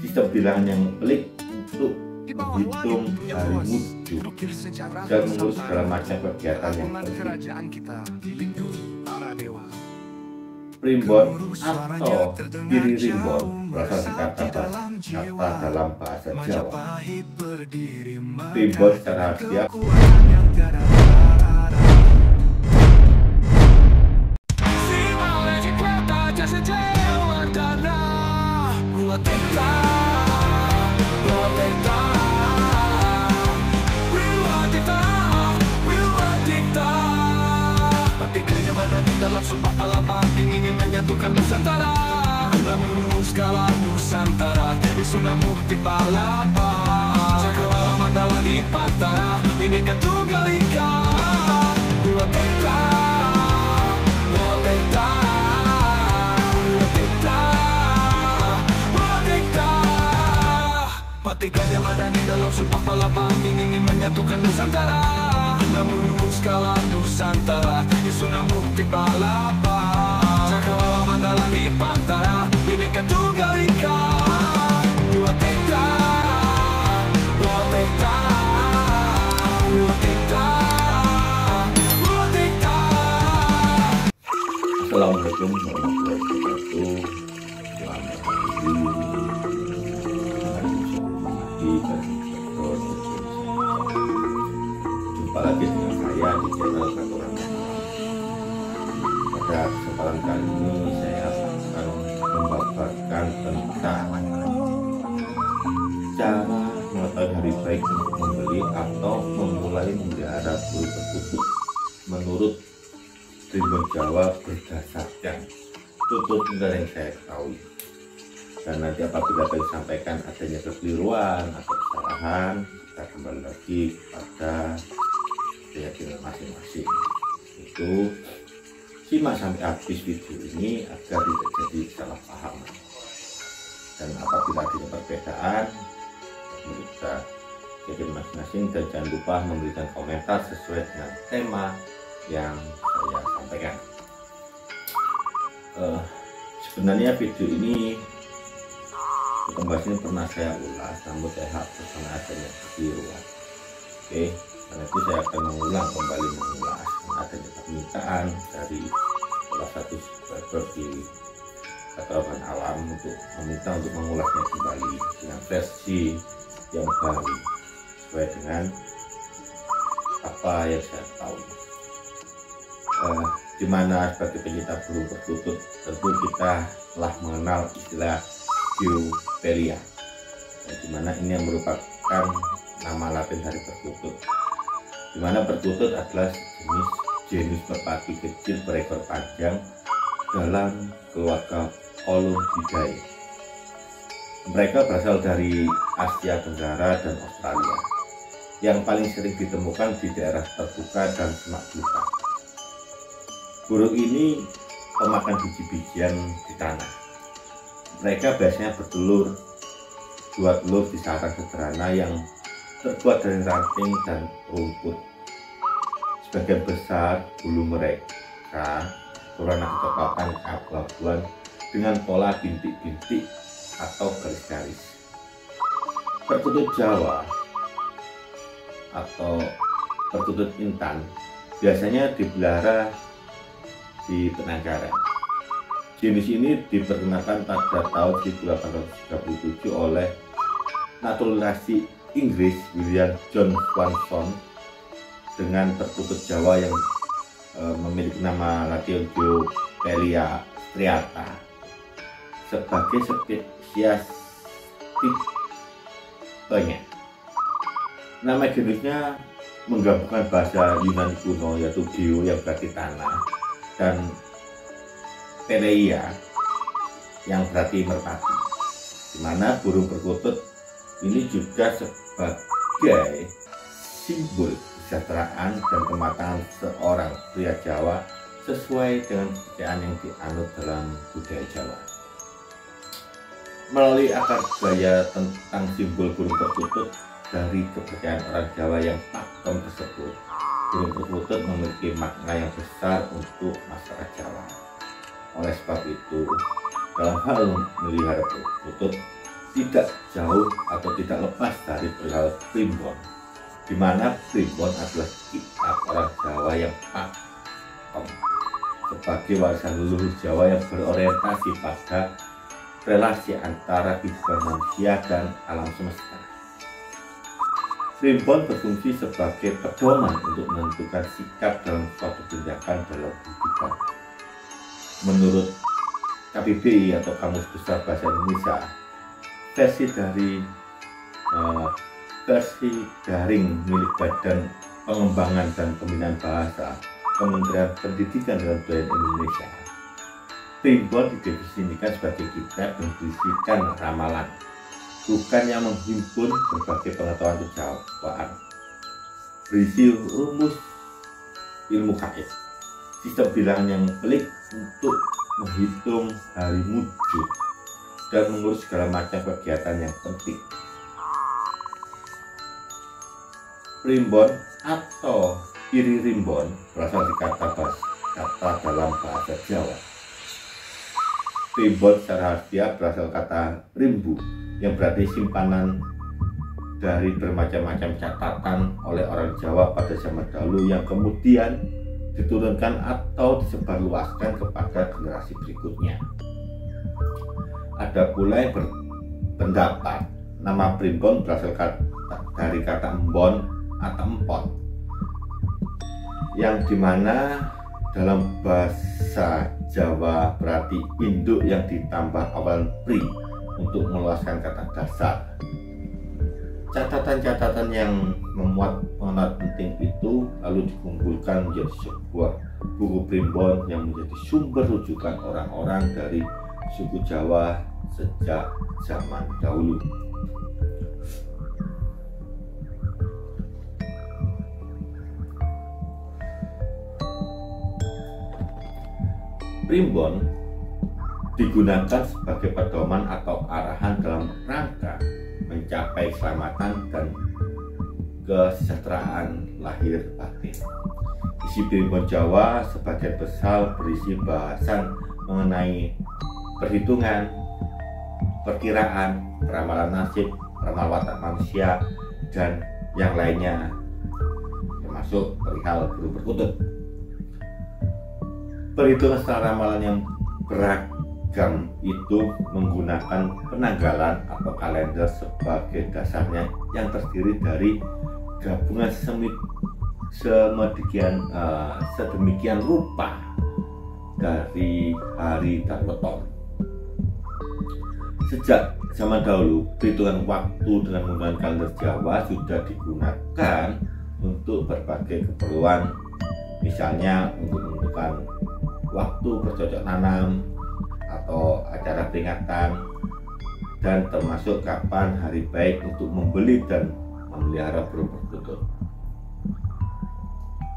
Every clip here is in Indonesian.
sistem bilangan yang pelik untuk menghitung hari wudhu dan mengurus segala macam kegiatan yang penting. Primbon atau kiri rimbon berasal dari kata dalam bahasa Jawa. Primbon secara harfiah dalam sumpah alamat ingin menyatukan Nusantara, namun skala Nusantara di Sunan Mukti Palapa, Cakrawala Mandala di Pantara, Bhinneka Tunggal Ika, Dua Teta, Dua Teta, Dua Teta, Dua Teta. Patikan yang ada di dalam sumpah palapa ingin menyatukan Nusantara, namun skala Nusantara di Sunan Mukti Palapa, Cakrawala Mandala di Pantara, Bhinneka Tunggal Ika, Dua Teta, Dua Teta, Dua Teta, Dua Teta. Assalamualaikum warahmatullahi wabarakatuh. Jumpa lagi dengan saya di channel Katoran. Pada kesempatan kali ini saya akan membabarkan tentang cara mengetahui hari baik untuk membeli atau memulai memelihara burung perkutut menurut Primbon Jawa berdasarkan tutur yang saya ketahui. Dan nanti apabila saya sampaikan adanya kekeliruan atau kesalahan, kita kembali lagi pada keyakinan masing-masing. Itu simak sampai habis video ini agar tidak jadi salah paham. Dan apabila ada perbedaan, kita keyakinan masing-masing, dan jangan lupa memberikan komentar sesuai dengan tema yang saya sampaikan. Sebenarnya video ini pembahasan pernah saya ulas, namun saya bersama adanya kekeliruan. Oke, karena itu saya akan kembali mengulas adanya permintaan dari salah satu subscriber di Katoran Alam untuk meminta untuk mengulasnya kembali dengan versi yang baru sesuai dengan apa yang saya tahu. Dimana sebagai pencinta burung perkutut tentu kita telah mengenal istilah Geopelia, dimana ini yang merupakan nama latin dari perkutut, dimana perkutut adalah jenis merpati kecil berekor panjang dalam keluarga Columbidae. Mereka berasal dari Asia Tenggara dan Australia, yang paling sering ditemukan di daerah terbuka dan semak belukar. Burung ini pemakan biji-bijian di tanah. Mereka biasanya bertelur, dua telur di sarang sederhana yang terbuat dari ranting dan rumput. Sebagian besar bulu mereka berwarna kecoklatan keabu-abuan dengan pola bintik-bintik atau garis-garis. Perkutut Jawa atau perkutut intan biasanya dipelihara di Penanggaran. Jenis ini diperkenalkan pada tahun 1837 oleh naturalisasi Inggris William John Swanson dengan perkutut Jawa yang memiliki nama latin Geopelia striata sebagai spesies tipenya. Nama jenisnya menggabungkan bahasa Yunani kuno yaitu geo yang berarti tanah dan Peleia yang berarti merpati, di mana burung perkutut ini juga sebagai simbol kesejahteraan dan kematangan seorang pria Jawa sesuai dengan kepercayaan yang dianut dalam budaya Jawa. Melalui akar budaya tentang simbol burung perkutut dari kepercayaan orang Jawa yang pakem tersebut, burung perkutut memiliki makna yang besar untuk masyarakat Jawa. Oleh sebab itu, dalam hal melihara perkutut tidak jauh atau tidak lepas dari perihal primbon, di mana primbon adalah kitab orang Jawa yang pakem sebagai warisan leluhur Jawa yang berorientasi pada relasi antara kehidupan manusia dan alam semesta. Primbon berfungsi sebagai pedoman untuk menentukan sikap dalam suatu tindakan dalam kehidupan. Menurut KBBI atau Kamus Besar Bahasa Indonesia, versi daring milik Badan Pengembangan dan Pembinaan Bahasa Kementerian Pendidikan dan Kebudayaan Indonesia, primbon didefinisikan sebagai kitab yang berisikan ramalan, bukan yang menghimpun berbagai pengetahuan kejawaan, berisi rumus ilmu gaib, sistem bilangan yang pelik untuk menghitung hari mujud, dan mengurus segala macam kegiatan yang penting. Primbon atau iri rimbon berasal dari kata dalam bahasa Jawa. Primbon secara harfiah berasal kata rimbu, yang berarti simpanan dari bermacam-macam catatan oleh orang Jawa pada zaman dahulu yang kemudian diturunkan atau disebarluaskan kepada generasi berikutnya. Ada pula yang berpendapat nama primbon berasal dari kata embon atau empot, yang dimana dalam bahasa Jawa berarti induk yang ditambah awalan pri untuk meluaskan kata dasar. Catatan-catatan yang memuat pengetahuan penting itu lalu dikumpulkan menjadi sebuah buku primbon yang menjadi sumber rujukan orang-orang dari suku Jawa sejak zaman dahulu. Primbon digunakan sebagai pedoman atau arahan dalam rangka mencapai keselamatan dan kesejahteraan lahir batin. Isi primbon Jawa sebagian besar berisi bahasan mengenai perhitungan, perkiraan, ramalan nasib, ramal watak manusia, dan yang lainnya, termasuk perihal burung perkutut. Perhitungan secara ramalan yang beragam itu menggunakan penanggalan atau kalender sebagai dasarnya, yang terdiri dari gabungan sedemikian rupa dari hari dan weton. Sejak zaman dahulu, perhitungan waktu dengan menggunakan kalender Jawa sudah digunakan untuk berbagai keperluan, misalnya untuk menentukan waktu bercocok tanam atau acara peringatan, dan termasuk kapan hari baik untuk membeli dan memelihara burung perkutut.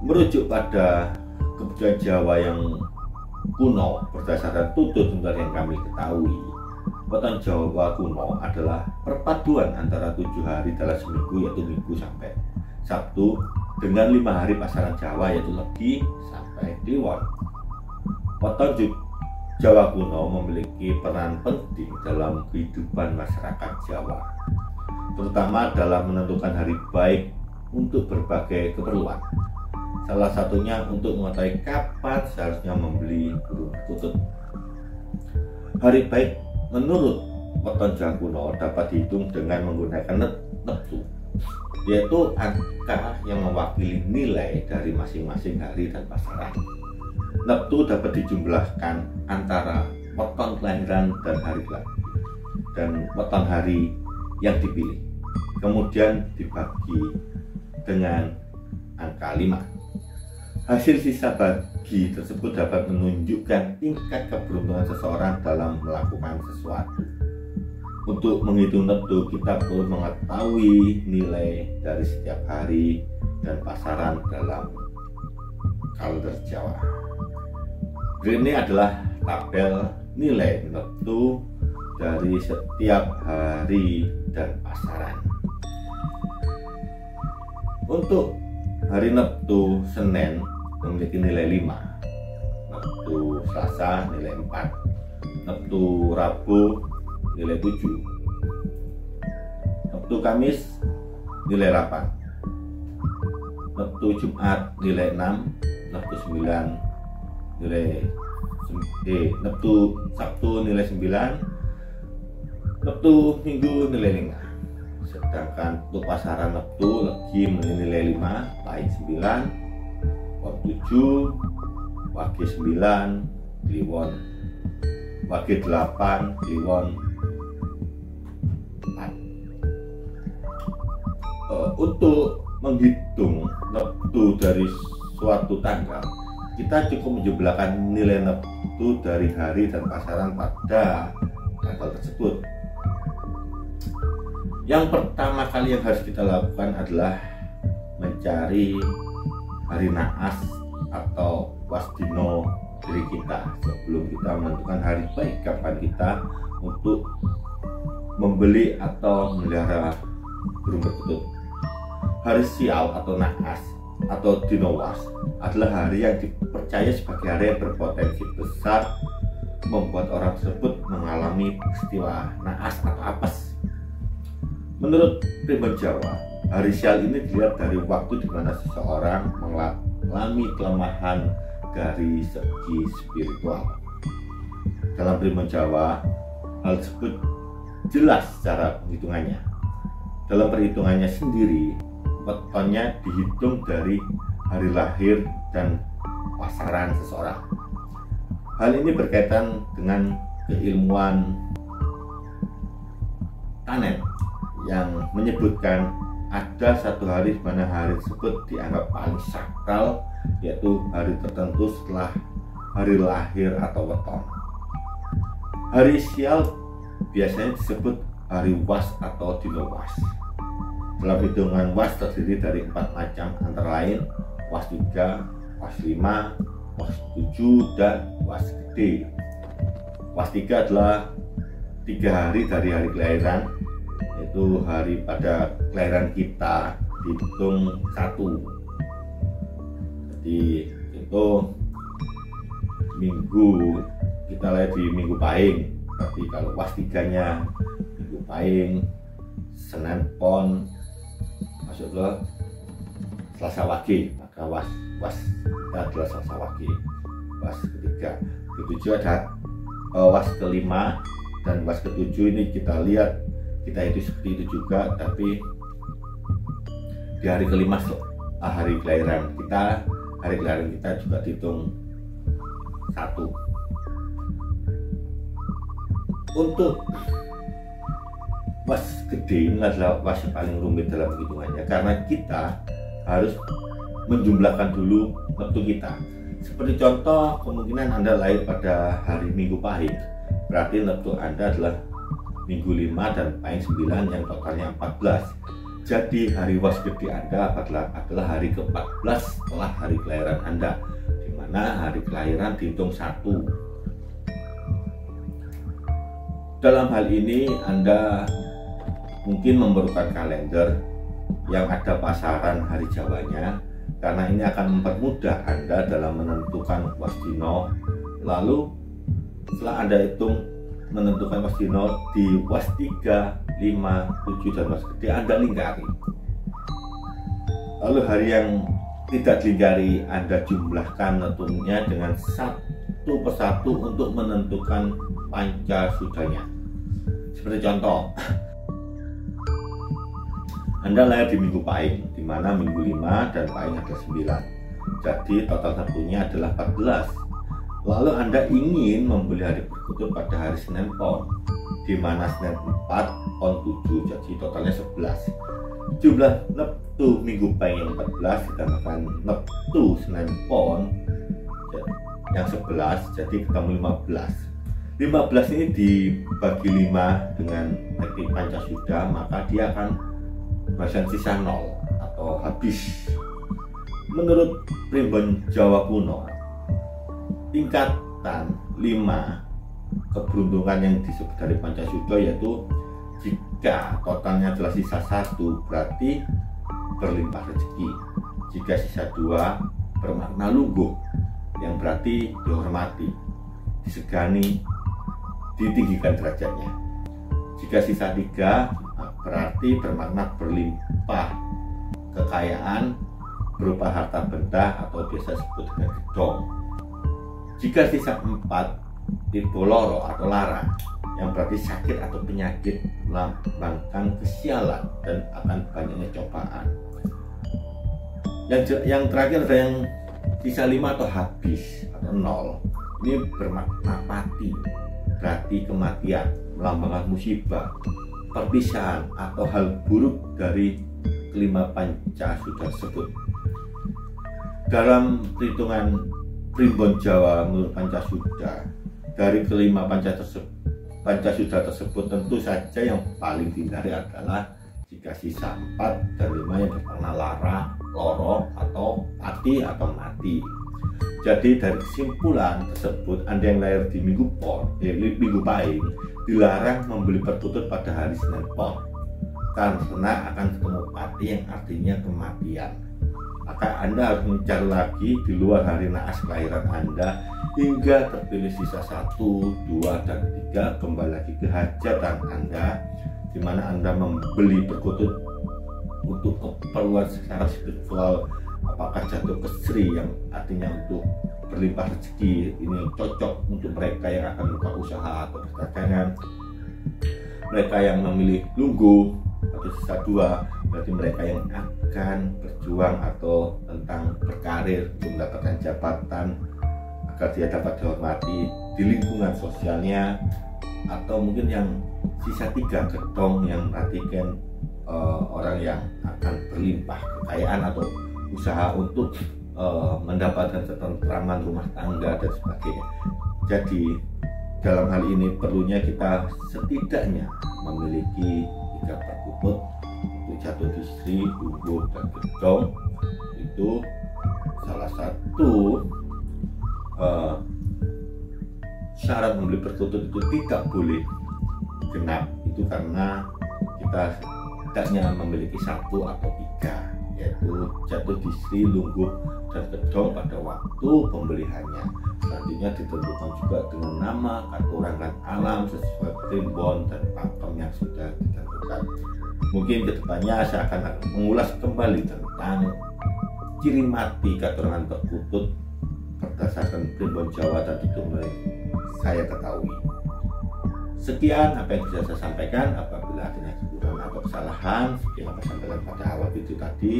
Merujuk pada kebudayaan Jawa yang kuno berdasarkan tutur tunggal yang kami ketahui, weton Jawa kuno adalah perpaduan antara 7 hari dalam seminggu, yaitu Minggu sampai Sabtu, dengan 5 hari pasaran Jawa, yaitu Legi sampai Kliwon. Weton Jawa kuno memiliki peran penting dalam kehidupan masyarakat Jawa, terutama dalam menentukan hari baik untuk berbagai keperluan. Salah satunya untuk mengetahui kapan seharusnya membeli burung perkutut. Hari baik menurut weton Jawa kuno dapat dihitung dengan menggunakan neptu, yaitu angka yang mewakili nilai dari masing-masing hari dan pasaran. Neptu dapat dijumlahkan antara weton kelahiran dan weton hari yang dipilih, kemudian dibagi dengan angka 5. Hasil sisa bagi tersebut dapat menunjukkan tingkat keberuntungan seseorang dalam melakukan sesuatu. Untuk menghitung neptu, kita perlu mengetahui nilai dari setiap hari dan pasaran dalam kalender Jawa. Ini adalah tabel nilai neptu dari setiap hari dan pasaran. Untuk hari neptu Senin memiliki nilai 5, neptu Selasa nilai 4, neptu Rabu nilai 7, Kamis nilai 8, Sabtu Jumat nilai 6, Sabtu 9 nilai Sabtu nilai 9, Sabtu Minggu nilai 5. Sedangkan untuk pasaran Sabtu legi nilai 5, Pahing 9, Pon 7, Wage 9, Kliwon Wage 8, Kliwon 4. Untuk menghitung neptu dari suatu tanggal, kita cukup menjumlahkan nilai neptu dari hari dan pasaran pada tanggal tersebut. Yang pertama kali yang harus kita lakukan adalah mencari hari naas atau wasdino diri kita sebelum kita menentukan hari baik kapan kita untuk membeli atau memelihara burung perkutut. Hari sial atau naas atau dino was adalah hari yang dipercaya sebagai hari yang berpotensi besar membuat orang tersebut mengalami peristiwa naas atau apes. Menurut Primbon Jawa, hari sial ini dilihat dari waktu di mana seseorang mengalami kelemahan dari segi spiritual. Dalam Primbon Jawa, hal tersebut jelas secara penghitungannya. Dalam perhitungannya sendiri, wetonnya dihitung dari hari lahir dan pasaran seseorang. Hal ini berkaitan dengan keilmuan Tanet yang menyebutkan ada satu hari di mana hari tersebut dianggap paling sakral, yaitu hari tertentu setelah hari lahir atau weton. Hari sial biasanya disebut hari was atau dino was. Dalam hitungan was terdiri dari 4 macam, antara lain was 3, was 5, was 7, dan was gede. Was 3 adalah 3 hari dari hari kelahiran, yaitu hari pada kelahiran kita dihitung 1. Jadi itu minggu, kita lahir di minggu Pahing. Tapi kalau was 3-nya minggu Pahing, Senin Pon, masuk ke Selasa Wage, maka was kita adalah Selasa Wage. Was ketiga, ketujuh ada was kelima dan was ketujuh ini kita lihat kita itu seperti itu juga, tapi di hari kelima hari kelahiran kita juga dihitung 1. Untuk was gede ini adalah was yang paling rumit dalam hitungannya, karena kita harus menjumlahkan dulu neptu kita. Seperti contoh, kemungkinan Anda lahir pada hari Minggu Pahing, berarti neptu Anda adalah Minggu 5 dan Pahing 9 yang totalnya 14. Jadi hari was gede Anda adalah hari ke-14 setelah hari kelahiran Anda, di mana hari kelahiran dihitung 1. Dalam hal ini Anda mungkin memerlukan kalender yang ada pasaran hari Jawanya, karena ini akan mempermudah Anda dalam menentukan wasdino. Lalu setelah Anda hitung menentukan wasdino di was 3, 5, 7 dan was gede, Anda lingkari. Lalu hari yang tidak dilingkari Anda jumlahkan neptunya dengan satu persatu untuk menentukan pancasudanya. Seperti contoh, Anda lahir di Minggu Pahing, di mana Minggu 5 dan Pahing ada 9. Jadi total neptunya adalah 14. Lalu Anda ingin membeli hari perkutut pada hari Senin Pon, di mana Senin 4, Pon 7, jadi totalnya 11. Jumlah neptu Minggu Pahing yang 14 ditambahkan neptu Senin Pon yang 11, jadi ketemu 15. 15 ini dibagi 5 dengan teknik Pancasuda, maka dia akan menghasilkan sisa 0 atau habis. Menurut Primbon Jawa kuno, tingkatan 5 keberuntungan yang disebut dari Pancasuda yaitu jika totalnya adalah sisa 1 berarti berlimpah rezeki, jika sisa 2 bermakna lungguh yang berarti dihormati, disegani, ditinggikan derajatnya, jika sisa 3 berarti bermakna berlimpah kekayaan berupa harta benda atau biasa disebut dengan gedong. Jika sisa 4 itu loro atau lara, yang berarti sakit atau penyakit, melambangkan kesialan dan akan banyaknya cobaan. Yang terakhir ada yang sisa 5 atau habis atau 0. Ini bermakna mati, berarti kematian, melambangkan musibah, perpisahan atau hal buruk dari kelima Pancasuda tersebut. Dalam perhitungan Primbon Jawa menurut Pancasuda, dari kelima Pancasuda tersebut tentu saja yang paling dihindari adalah jika sisa 4 dari 5 yang bermakna lara, loro, atau mati atau mati. Jadi dari kesimpulan tersebut, Anda yang lahir di Minggu Pahing dilarang membeli perkutut pada hari Senin Pon karena akan ketemu pati yang artinya kematian. Maka Anda harus mencari lagi di luar hari naas kelahiran Anda hingga terpilih sisa 1, 2, dan 3 kembali lagi ke hajatan Anda, di mana Anda membeli perkutut untuk keperluan secara spiritual, apakah jatuh ke Sri yang artinya untuk berlimpah rezeki. Ini cocok untuk mereka yang akan buka usaha atau perdagangan, mereka yang memilih lunggu atau sisa 2 berarti mereka yang akan berjuang atau tentang berkarir untuk mendapatkan jabatan agar dia dapat dihormati di lingkungan sosialnya, atau mungkin yang sisa 3 gedong yang perhatikan orang yang akan berlimpah kekayaan atau usaha untuk mendapatkan ketentraman rumah tangga dan sebagainya. Jadi dalam hal ini perlunya kita setidaknya memiliki 3 perkutut untuk jatuh di Sri, lungguh, dan gedong. Itu salah satu syarat membeli perkutut itu tidak boleh genap, itu karena kita tidaknya memiliki 1 atau 3, yaitu jatuh di Sri, lungguh, dan gedong pada waktu pembeliannya. Selanjutnya ditentukan juga dengan nama, kartu rangkaian alam sesuai primbon dan pakem yang sudah ditentukan. Mungkin kedepannya saya akan mengulas kembali tentang ciri mati kartu rangkaian perkutut berdasarkan primbon Jawa dan itu mulai saya ketahui. Sekian apa yang bisa saya sampaikan. Apabila ada kekurangan atau kesalahan seperti yang saya sampaikan pada awal video tadi,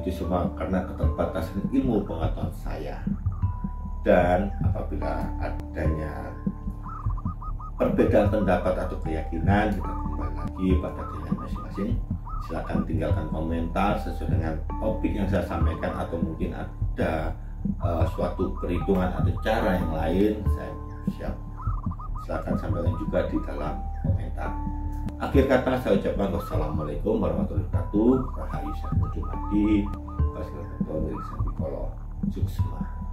itu semua karena keterbatasan ilmu pengetahuan saya. Dan apabila adanya perbedaan pendapat atau keyakinan, kita kembali lagi pada keyakinan masing-masing. Silakan tinggalkan komentar sesuai dengan topik yang saya sampaikan, atau mungkin ada suatu perhitungan atau cara yang lain, saya siap. Silakan sampaikan juga di dalam komentar. Akhir kata saya ucapkan wassalamualaikum warahmatullahi wabarakatuh. Rahayu Syahmudi Wassalamualaikum warahmatullahi wabarakatuh. Suksma.